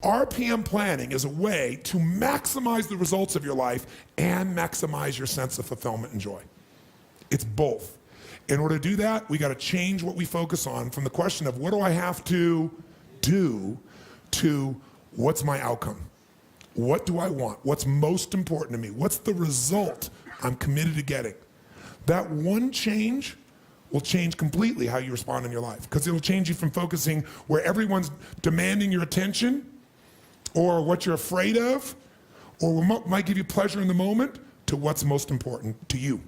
RPM planning is a way to maximize the results of your life and maximize your sense of fulfillment and joy. It's both. In order to do that, we got to change what we focus on from the question of what do I have to do to what's my outcome? What do I want? What's most important to me? What's the result I'm committed to getting? That one change will change completely how you respond in your life, because it'll change you from focusing where everyone's demanding your attention or what you're afraid of or what might give you pleasure in the moment to what's most important to you.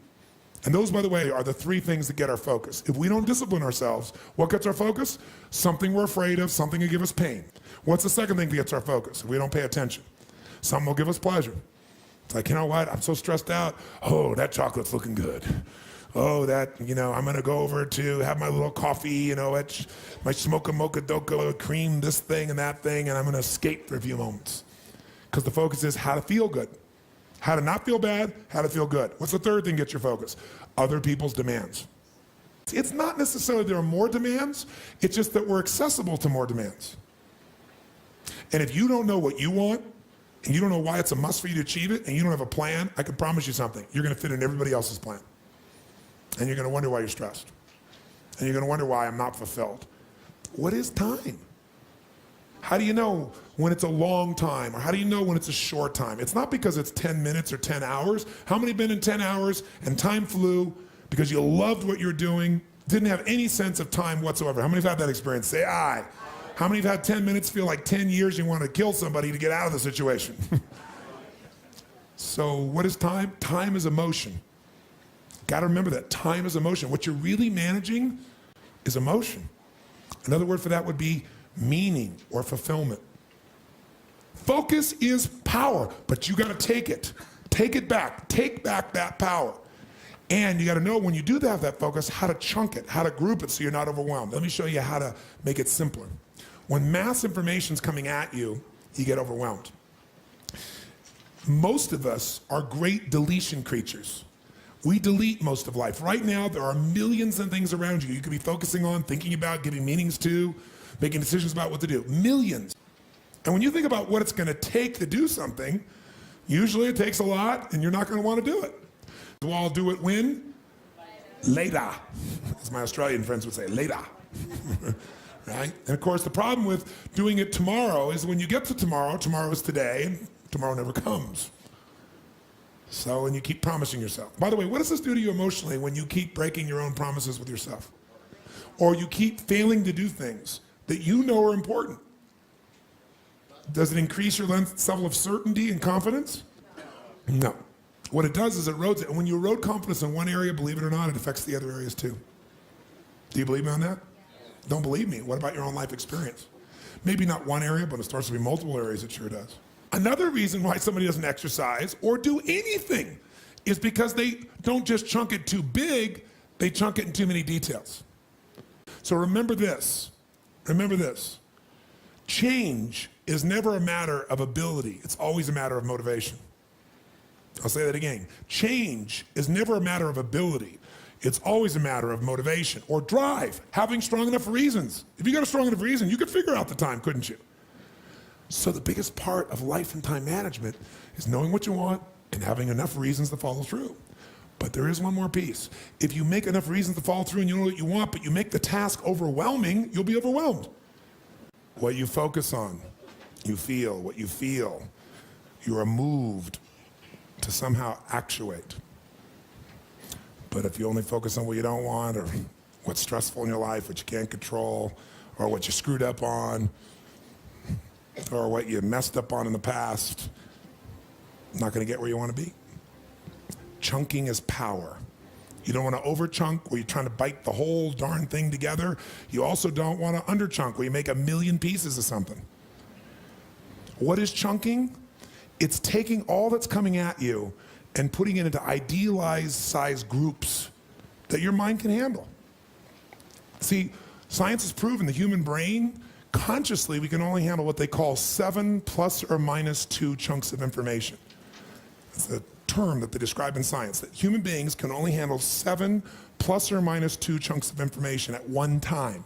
And those, by the way, are the three things that get our focus. If we don't discipline ourselves, what gets our focus? Something we're afraid of, something will give us pain. What's the second thing that gets our focus if we don't pay attention? Something will give us pleasure. It's like, you know what, I'm so stressed out. Oh, that chocolate's looking good. Oh, that, I'm gonna go over to have my little coffee, my smocha mocha doka, cream, this thing and that thing, and I'm gonna escape for a few moments. Because the focus is how to feel good. How to not feel bad, how to feel good. What's the third thing that gets your focus? Other people's demands. It's not necessarily there are more demands, it's just that we're accessible to more demands. And if you don't know what you want, and you don't know why it's a must for you to achieve it, and you don't have a plan, I can promise you something. You're gonna fit in everybody else's plan. And you're gonna wonder why you're stressed. And you're gonna wonder why I'm not fulfilled. What is time? How do you know when it's a long time, or how do you know when it's a short time? It's not because it's 10 minutes or 10 hours. How many have been in 10 hours and time flew because you loved what you're doing, didn't have any sense of time whatsoever? How many have had that experience? Say aye. How many have had 10 minutes feel like 10 years you want to kill somebody to get out of the situation? So what is time? Time is emotion. Gotta remember that, time is emotion. What you're really managing is emotion. Another word for that would be meaning or fulfillment. Focus is power, but you gotta take it. Take it back, take back that power. And you gotta know when you do have that focus, how to chunk it, how to group it so you're not overwhelmed. Let me show you how to make it simpler. When mass information's coming at you, you get overwhelmed. Most of us are great deletion creatures. We delete most of life. Right now, there are millions of things around you. You could be focusing on, thinking about, giving meanings to, making decisions about what to do. Millions. And when you think about what it's gonna take to do something, usually it takes a lot and you're not gonna wanna do it. So I'll do it when? Later. As my Australian friends would say, later. Right? And of course, the problem with doing it tomorrow is when you get to tomorrow, tomorrow is today, and tomorrow never comes. So, and you keep promising yourself. By the way, what does this do to you emotionally when you keep breaking your own promises with yourself? Or you keep failing to do things that you know are important? Does it increase your level of certainty and confidence? No. What it does is it erodes it. And when you erode confidence in one area, believe it or not, it affects the other areas too. Do you believe me on that? Don't believe me. What about your own life experience? Maybe not one area, but it starts to be multiple areas, it sure does. Another reason why somebody doesn't exercise or do anything is because they don't just chunk it too big, they chunk it in too many details. So remember this, change is never a matter of ability, it's always a matter of motivation. I'll say that again, change is never a matter of ability, it's always a matter of motivation or drive, having strong enough reasons. If you got a strong enough reason, you could figure out the time, couldn't you? So the biggest part of life and time management is knowing what you want and having enough reasons to follow through. But there is one more piece. If you make enough reasons to follow through and you know what you want, but you make the task overwhelming, you'll be overwhelmed. What you focus on, you feel. What you feel, you are moved to somehow actuate. But if you only focus on what you don't want, or what's stressful in your life, what you can't control, or what you screwed up on, or what you messed up on in the past, not gonna get where you wanna be. Chunking is power. You don't wanna over chunk where you're trying to bite the whole darn thing together. You also don't wanna under chunk where you make a million pieces of something. What is chunking? It's taking all that's coming at you and putting it into idealized size groups that your mind can handle. See, science has proven the human brain, consciously, we can only handle what they call 7 plus or minus 2 chunks of information. It's a term that they describe in science, that human beings can only handle 7 plus or minus 2 chunks of information at one time.